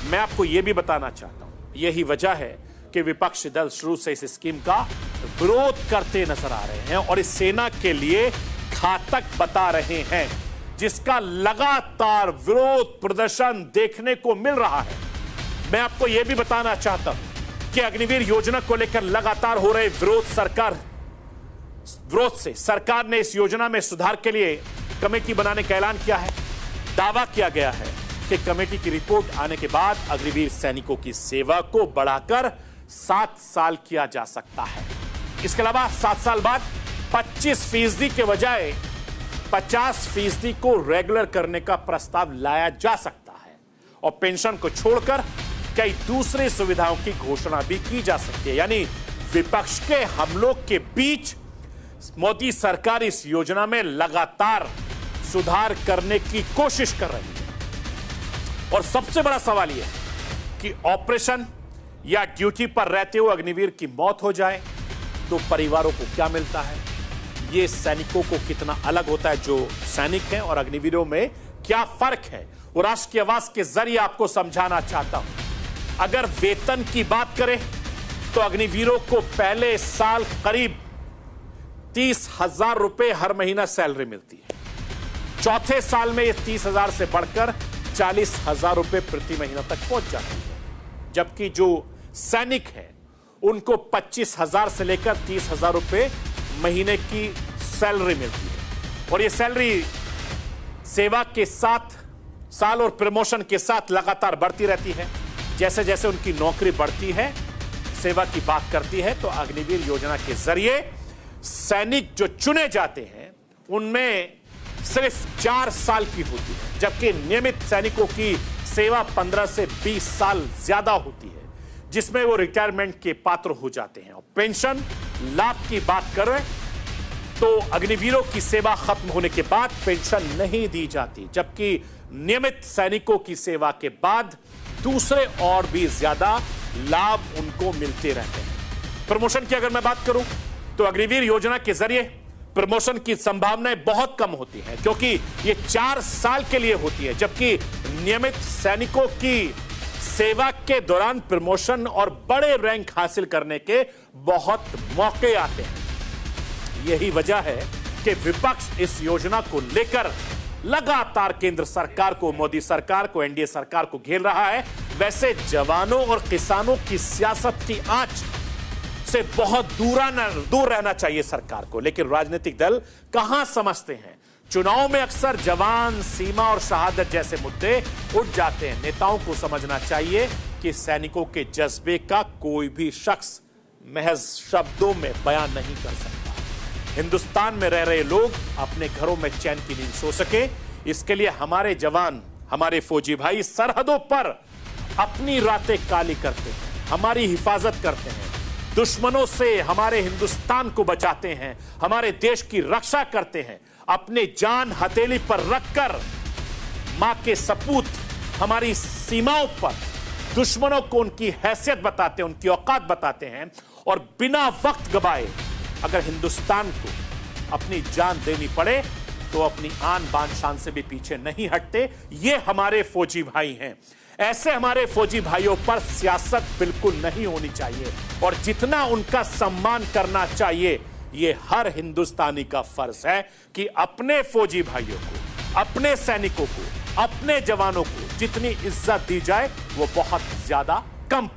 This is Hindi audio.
मैं आपको यह भी बताना चाहता हूं, यही वजह है कि विपक्षी दल शुरू से इस स्कीम का विरोध करते नजर आ रहे हैं और इस सेना के लिए घातक बता रहे हैं, जिसका लगातार विरोध प्रदर्शन देखने को मिल रहा है। मैं आपको यह भी बताना चाहता हूं कि अग्निवीर योजना को लेकर लगातार हो रहे विरोध से सरकार ने इस योजना में सुधार के लिए कमेटी बनाने का ऐलान किया है। दावा किया गया है कि कमेटी की रिपोर्ट आने के बाद अग्निवीर सैनिकों की सेवा को बढ़ाकर 7 साल किया जा सकता है। इसके अलावा 7 साल बाद 25% के बजाय 50% को रेगुलर करने का प्रस्ताव लाया जा सकता है और पेंशन को छोड़कर कई दूसरी सुविधाओं की घोषणा भी की जा सकती है। यानी विपक्ष के हमलों के बीच मोदी सरकार इस योजना में लगातार सुधार करने की कोशिश कर रही है। और सबसे बड़ा सवाल यह है कि ऑपरेशन या ड्यूटी पर रहते हुए अग्निवीर की मौत हो जाए तो परिवारों को क्या मिलता है, यह सैनिकों को कितना अलग होता है जो सैनिक हैं, और अग्निवीरों में क्या फर्क है, वो राष्ट्र की आवाज के जरिए आपको समझाना चाहता हूं। अगर वेतन की बात करें तो अग्निवीरों को पहले साल करीब 30,000 रुपए हर महीना सैलरी मिलती है। चौथे साल में यह 30,000 से बढ़कर 40,000 रुपए प्रति महीना तक पहुंच जाती है, जबकि जो सैनिक है उनको 25,000 से लेकर 30,000 रुपए महीने की सैलरी मिलती है। और यह सैलरी सेवा के साथ साल और प्रमोशन के साथ लगातार बढ़ती रहती है। जैसे जैसे उनकी नौकरी बढ़ती है, सेवा की बात करती है, तो अग्निवीर योजना के जरिए सैनिक जो चुने जाते हैं उनमें सिर्फ 4 साल की होती है, जबकि नियमित सैनिकों की सेवा 15 से 20 साल ज्यादा होती है, जिसमें वो रिटायरमेंट के पात्र हो जाते हैं। और पेंशन लाभ की बात करें तो अग्निवीरों की सेवा खत्म होने के बाद पेंशन नहीं दी जाती, जबकि नियमित सैनिकों की सेवा के बाद दूसरे और भी ज्यादा लाभ उनको मिलते रहते हैं। प्रमोशन की अगर मैं बात करूं तो अग्निवीर योजना के जरिए प्रमोशन की संभावनाएं बहुत कम होती हैं, क्योंकि ये 4 साल के लिए होती है, जबकि नियमित सैनिकों की सेवा के दौरान प्रमोशन और बड़े रैंक हासिल करने के बहुत मौके आते हैं। यही वजह है कि विपक्ष इस योजना को लेकर लगातार केंद्र सरकार को, मोदी सरकार को, एनडीए सरकार को घेर रहा है। वैसे जवानों और किसानों की सियासत की आंच से बहुत दूर रहना चाहिए सरकार को, लेकिन राजनीतिक दल कहां समझते हैं। चुनाव में अक्सर जवान, सीमा और शहादत जैसे मुद्दे उठ जाते हैं। नेताओं को समझना चाहिए कि सैनिकों के जज्बे का कोई भी शख्स महज शब्दों में बयान नहीं कर सकता। हिंदुस्तान में रह रहे लोग अपने घरों में चैन की नींद सो सके, इसके लिए हमारे जवान, हमारे फौजी भाई सरहदों पर अपनी रातें काली करते हैं, हमारी हिफाजत करते हैं, दुश्मनों से हमारे हिंदुस्तान को बचाते हैं, हमारे देश की रक्षा करते हैं, अपने जान हथेली पर रखकर मां के सपूत हमारी सीमाओं पर दुश्मनों को उनकी हैसियत बताते हैं, उनकी औकात बताते हैं, और बिना वक्त गवाए अगर हिंदुस्तान को अपनी जान देनी पड़े तो अपनी आन बान शान से भी पीछे नहीं हटते। ये हमारे फौजी भाई हैं। ऐसे हमारे फौजी भाइयों पर सियासत बिल्कुल नहीं होनी चाहिए, और जितना उनका सम्मान करना चाहिए, ये हर हिंदुस्तानी का फर्ज है कि अपने फौजी भाइयों को, अपने सैनिकों को, अपने जवानों को जितनी इज्जत दी जाए वो बहुत ज्यादा कम पड़े।